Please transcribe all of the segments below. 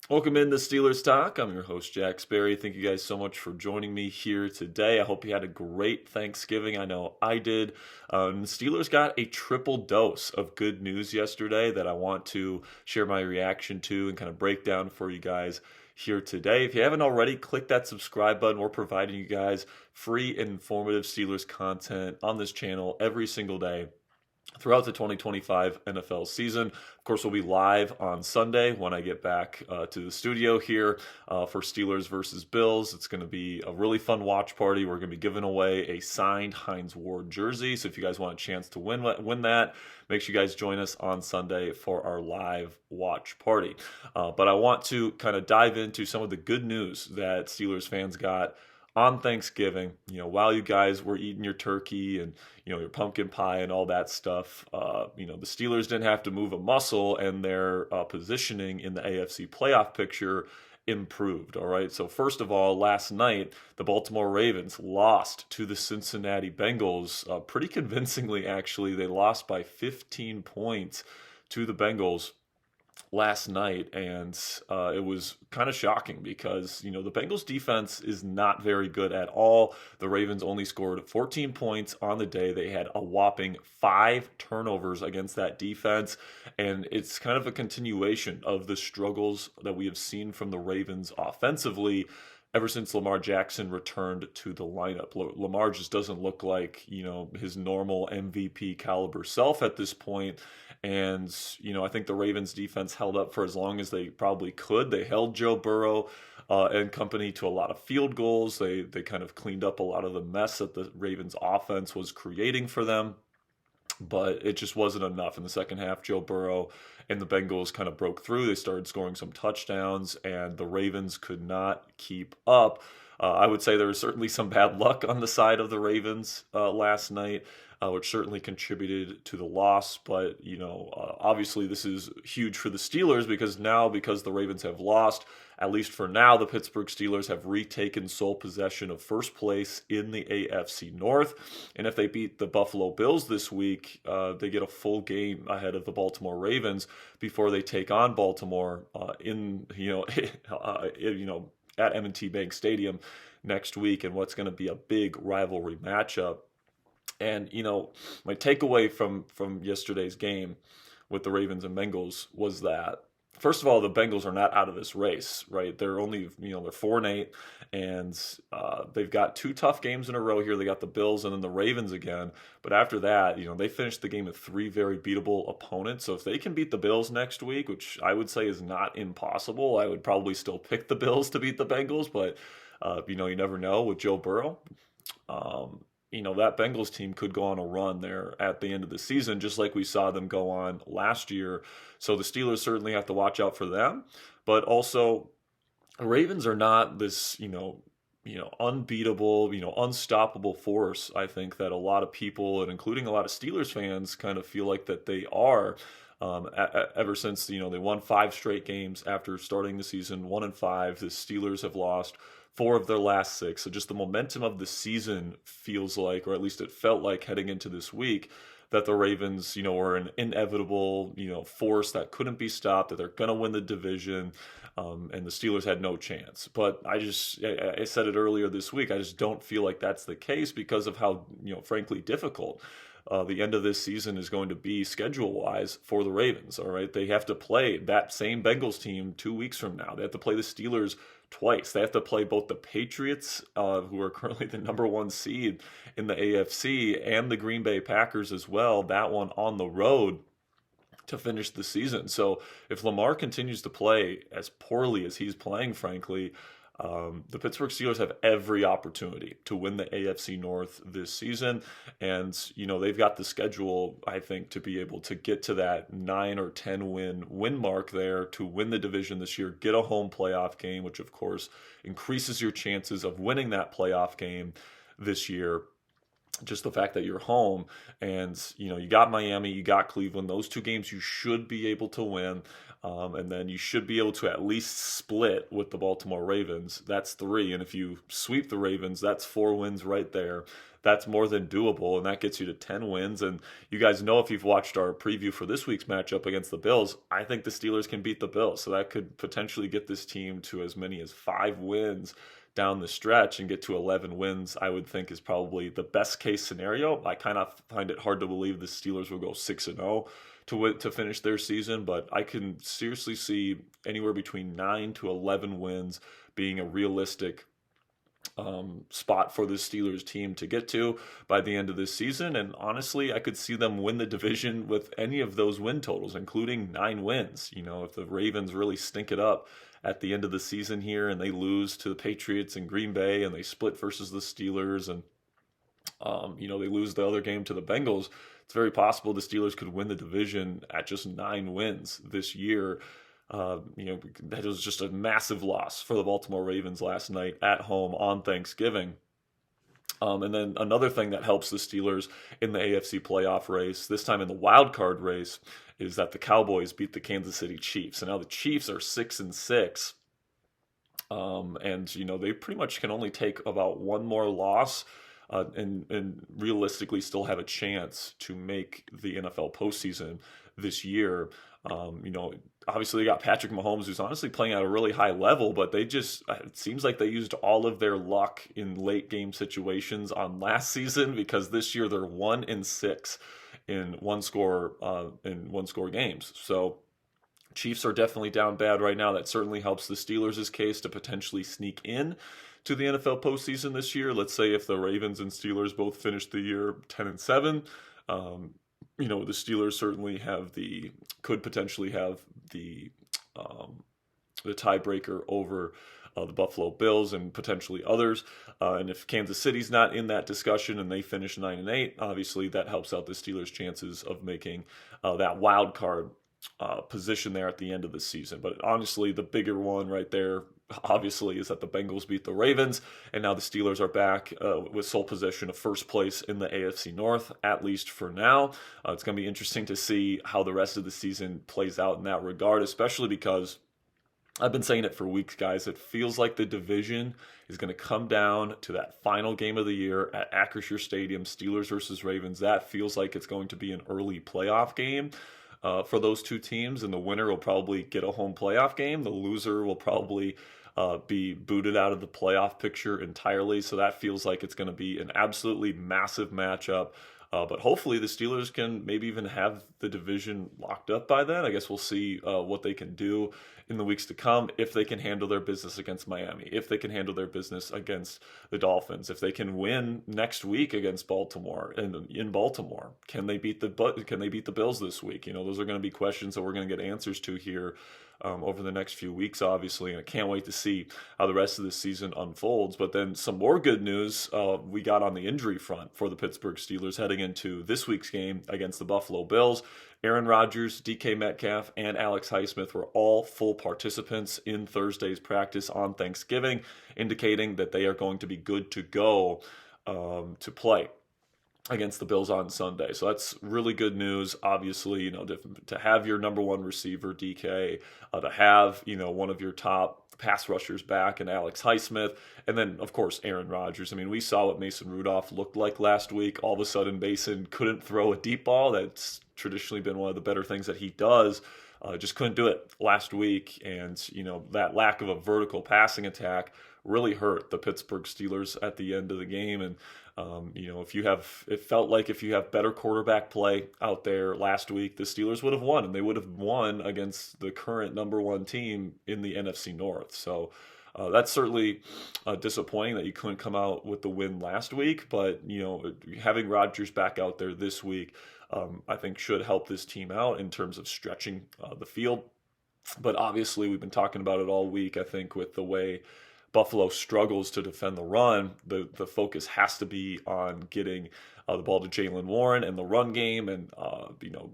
Welcome into Steelers Talk. I'm your host, Jack Sperry. Thank you guys so much for joining me here today. I hope you had a great Thanksgiving. I know I did. The Steelers got a triple dose of good news yesterday that I want to share my reaction to and kind of break down for you guys here today. If you haven't already, click that subscribe button. We're providing you guys free and informative Steelers content on this channel every single day throughout the 2025 NFL season. Of course, we'll be live on Sunday when I get back to the studio here for Steelers versus Bills. It's going to be a really fun watch party. We're going to be giving away a signed Hines Ward jersey. So if you guys want a chance to win that, make sure you guys join us on Sunday for our live watch party. But I want to kind of dive into some of the good news that Steelers fans got on Thanksgiving, while you guys were eating your turkey and, your pumpkin pie and all that stuff, the Steelers didn't have to move a muscle, and their positioning in the AFC playoff picture improved. All right. So first of all, last night, the Baltimore Ravens lost to the Cincinnati Bengals pretty convincingly, actually. They lost by 15 points to the Bengals last night, and it was kind of shocking because the Bengals defense is not very good at all. The Ravens only scored 14 points on the day. They had a whopping 5 turnovers against that defense, and it's kind of a continuation of the struggles that we have seen from the Ravens offensively ever since Lamar Jackson returned to the lineup. Lamar just doesn't look like, his normal MVP caliber self at this point. And, I think the Ravens defense held up for as long as they probably could. They held Joe Burrow and company to a lot of field goals. They kind of cleaned up a lot of the mess that the Ravens offense was creating for them. But it just wasn't enough. In the second half, Joe Burrow and the Bengals kind of broke through. They started scoring some touchdowns, and the Ravens could not keep up. I would say there was certainly some bad luck on the side of the Ravens last night, which certainly contributed to the loss. But, obviously this is huge for the Steelers because the Ravens have lost, at least for now, the Pittsburgh Steelers have retaken sole possession of first place in the AFC North. And if they beat the Buffalo Bills this week, they get a full game ahead of the Baltimore Ravens before they take on Baltimore at M&T Bank Stadium next week, and what's going to be a big rivalry matchup. And, my takeaway from yesterday's game with the Ravens and Bengals was that, first of all, the Bengals are not out of this race, right? They're only, they're 4-8, and they've got 2 tough games in a row here. They got the Bills and then the Ravens again. But after that, they finished the game with 3 very beatable opponents. So if they can beat the Bills next week, which I would say is not impossible, I would probably still pick the Bills to beat the Bengals. But, you never know with Joe Burrow. That Bengals team could go on a run there at the end of the season, just like we saw them go on last year. So the Steelers certainly have to watch out for them. But also, the Ravens are not this, unbeatable, unstoppable force, I think, that a lot of people, and including a lot of Steelers fans, kind of feel like that they are. Ever since, they won 5 straight games after starting the season 1-5. The Steelers have lost 4 of their last 6. So just the momentum of the season feels like, or at least it felt like heading into this week, that the Ravens, were an inevitable, force that couldn't be stopped, that they're going to win the division, and the Steelers had no chance. But I said it earlier this week, I just don't feel like that's the case because of how, frankly, difficult the end of this season is going to be schedule-wise for the Ravens, all right? They have to play that same Bengals team 2 weeks from now. They have to play the Steelers twice. They have to play both the Patriots, who are currently the number 1 seed in the AFC, and the Green Bay Packers as well, that one on the road to finish the season. So if Lamar continues to play as poorly as he's playing, frankly, the Pittsburgh Steelers have every opportunity to win the AFC North this season. And, they've got the schedule, I think, to be able to get to that 9 or 10 win mark there to win the division this year, get a home playoff game, which, of course, increases your chances of winning that playoff game this year. Just the fact that you're home, and you got Miami, you got Cleveland, those 2 games you should be able to win. And then you should be able to at least split with the Baltimore Ravens. That's 3. And if you sweep the Ravens, that's 4 wins right there. That's more than doable, and that gets you to 10 wins. And you guys know, if you've watched our preview for this week's matchup against the Bills, I think the Steelers can beat the Bills. So that could potentially get this team to as many as 5 wins down the stretch and get to 11 wins. I would think is probably the best case scenario. I kind of find it hard to believe the Steelers will go 6-0 to finish their season, but I can seriously see anywhere between 9 to 11 wins being a realistic spot for the Steelers team to get to by the end of this season. And honestly, I could see them win the division with any of those win totals, including 9 wins. If the Ravens really stink it up at the end of the season here and they lose to the Patriots and Green Bay and they split versus the Steelers and they lose the other game to the Bengals, it's very possible the Steelers could win the division at just 9 wins this year. That was just a massive loss for the Baltimore Ravens last night at home on Thanksgiving. And then another thing that helps the Steelers in the AFC playoff race, this time in the wild card race, is that the Cowboys beat the Kansas City Chiefs. And now the Chiefs are 6-6. And they pretty much can only take about one more loss and realistically still have a chance to make the NFL postseason this year. Obviously they got Patrick Mahomes, who's honestly playing at a really high level, but it seems like they used all of their luck in late game situations on last season, because this year they're 1-6 in one score games. So Chiefs are definitely down bad right now. That certainly helps the Steelers' case to potentially sneak in to the NFL postseason this year. Let's say if the Ravens and Steelers both finish the year 10-7, the Steelers certainly could potentially have the tiebreaker over the Buffalo Bills and potentially others. And if Kansas City's not in that discussion and they finish 9-8, obviously that helps out the Steelers' chances of making that wild card position there at the end of the season. But honestly, the bigger one right there, obviously, is that the Bengals beat the Ravens, and now the Steelers are back with sole possession of first place in the AFC North, at least for now. It's going to be interesting to see how the rest of the season plays out in that regard, especially because I've been saying it for weeks, guys. It feels like the division is going to come down to that final game of the year at Acrisure Stadium, Steelers versus Ravens. That feels like it's going to be an early playoff game for those two teams, and the winner will probably get a home playoff game. The loser will probably be booted out of the playoff picture entirely. So that feels like it's going to be an absolutely massive matchup. But hopefully the Steelers can maybe even have the division locked up by then. I guess we'll see what they can do in the weeks to come, if they can handle their business against Miami, if they can handle their business against the Dolphins, if they can win next week against Baltimore and in Baltimore. Can they beat the Bills this week? Those are going to be questions that we're going to get answers to here over the next few weeks, obviously, and I can't wait to see how the rest of the season unfolds. But then some more good news we got on the injury front for the Pittsburgh Steelers heading into this week's game against the Buffalo Bills. Aaron Rodgers, DK Metcalf, and Alex Highsmith were all full participants in Thursday's practice on Thanksgiving, indicating that they are going to be good to go to play against the Bills on Sunday. So that's really good news. Obviously, to have your number one receiver, DK, to have, one of your top pass rushers back and Alex Highsmith, and then, of course, Aaron Rodgers. I mean, we saw what Mason Rudolph looked like last week. All of a sudden, Mason couldn't throw a deep ball. That's traditionally been one of the better things that he does. Just couldn't do it last week. And, that lack of a vertical passing attack really hurt the Pittsburgh Steelers at the end of the game. And, it felt like if you have better quarterback play out there last week, the Steelers would have won, and they would have won against the current number one team in the NFC North. So that's certainly disappointing that you couldn't come out with the win last week. But, having Rodgers back out there this week, I think should help this team out in terms of stretching the field. But obviously, we've been talking about it all week, I think, with the way Buffalo struggles to defend the run, the focus has to be on getting the ball to Jaylen Warren and the run game, and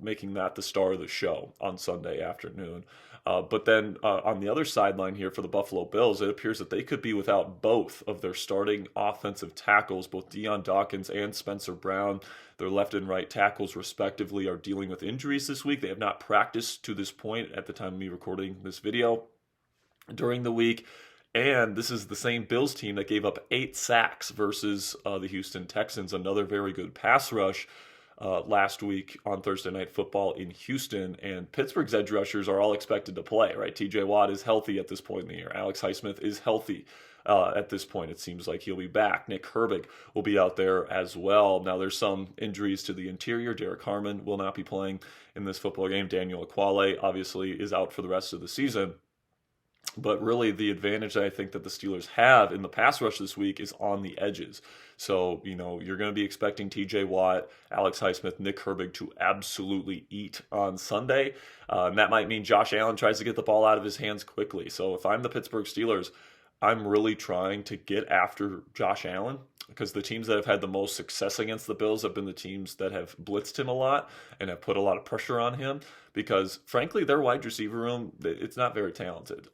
making that the star of the show on Sunday afternoon. But then on the other sideline here for the Buffalo Bills, it appears that they could be without both of their starting offensive tackles. Both Deion Dawkins and Spencer Brown, their left and right tackles respectively, are dealing with injuries this week. They have not practiced to this point at the time of me recording this video during the week. And this is the same Bills team that gave up 8 sacks versus the Houston Texans, another very good pass rush last week on Thursday Night Football in Houston. And Pittsburgh's edge rushers are all expected to play, right? TJ Watt is healthy at this point in the year. Alex Highsmith is healthy at this point. It seems like he'll be back. Nick Herbig will be out there as well. Now, there's some injuries to the interior. Derek Harmon will not be playing in this football game. Daniel Aquale obviously is out for the rest of the season. But really, the advantage that I think that the Steelers have in the pass rush this week is on the edges. So, you're going to be expecting TJ Watt, Alex Highsmith, Nick Herbig to absolutely eat on Sunday. And that might mean Josh Allen tries to get the ball out of his hands quickly. So if I'm the Pittsburgh Steelers, I'm really trying to get after Josh Allen, because the teams that have had the most success against the Bills have been the teams that have blitzed him a lot and have put a lot of pressure on him, because frankly, their wide receiver room, it's not very talented.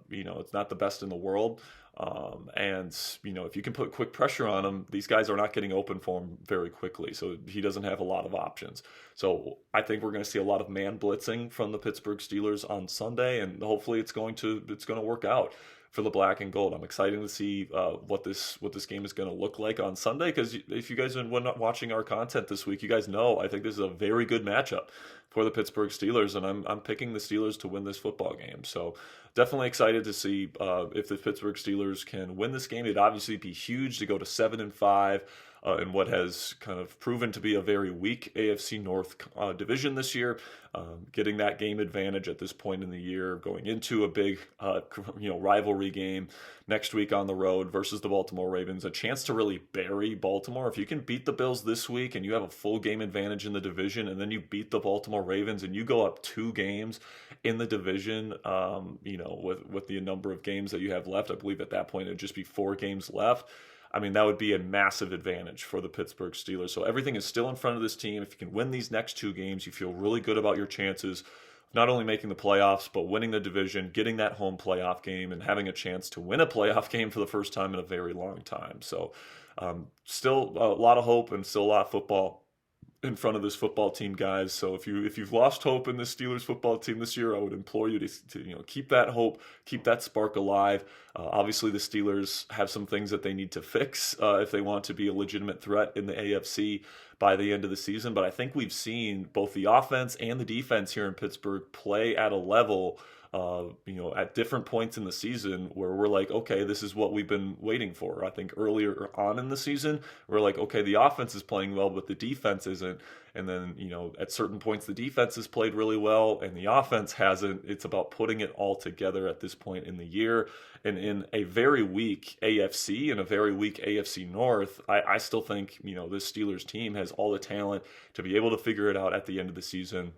It's not the best in the world. If you can put quick pressure on him, these guys are not getting open for him very quickly. So he doesn't have a lot of options. So I think we're going to see a lot of man blitzing from the Pittsburgh Steelers on Sunday, and hopefully it's going to work out for the black and gold. I'm excited to see what this game is going to look like on Sunday, because if you guys have been watching our content this week, you guys know I think this is a very good matchup for the Pittsburgh Steelers, and I'm picking the Steelers to win this football game. So definitely excited to see if the Pittsburgh Steelers can win this game. It'd obviously be huge to go to 7-5 in what has kind of proven to be a very weak AFC North division this year. Getting that game advantage at this point in the year, going into a big rivalry game next week on the road versus the Baltimore Ravens, a chance to really bury Baltimore. If you can beat the Bills this week and you have a full game advantage in the division, and then you beat the Baltimore Ravens and you go up 2 games in the division, with the number of games that you have left, I believe at that point it'd just be 4 games left. I mean, that would be a massive advantage for the Pittsburgh Steelers. So everything is still in front of this team. If you can win these next 2 games, you feel really good about your chances of not only making the playoffs, but winning the division, getting that home playoff game, and having a chance to win a playoff game for the first time in a very long time. So still a lot of hope and still a lot of football in front of this football team, guys. So if you've lost hope in the Steelers football team this year, I would implore you to keep that hope, keep that spark alive. Obviously, the Steelers have some things that they need to fix if they want to be a legitimate threat in the AFC by the end of the season. But I think we've seen both the offense and the defense here in Pittsburgh play at a level at different points in the season where we're like, okay, this is what we've been waiting for. I think earlier on in the season, we're like, okay, the offense is playing well, but the defense isn't. And then, at certain points, the defense has played really well and the offense hasn't. It's about putting it all together at this point in the year. And in a very weak AFC and a very weak AFC North, I still think, this Steelers team has all the talent to be able to figure it out at the end of the season.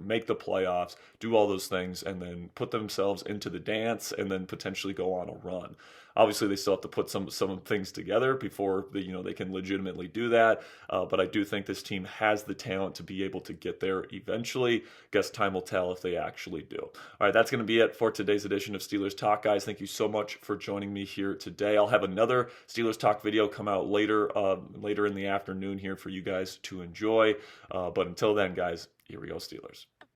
Make the playoffs, do all those things, and then put themselves into the dance, and then potentially go on a run. Obviously, they still have to put some things together before they can legitimately do that. But I do think this team has the talent to be able to get there eventually. Guess time will tell if they actually do. All right, that's going to be it for today's edition of Steelers Talk, guys. Thank you so much for joining me here today. I'll have another Steelers Talk video come out later in the afternoon here for you guys to enjoy. But until then, guys, here we go, Steelers.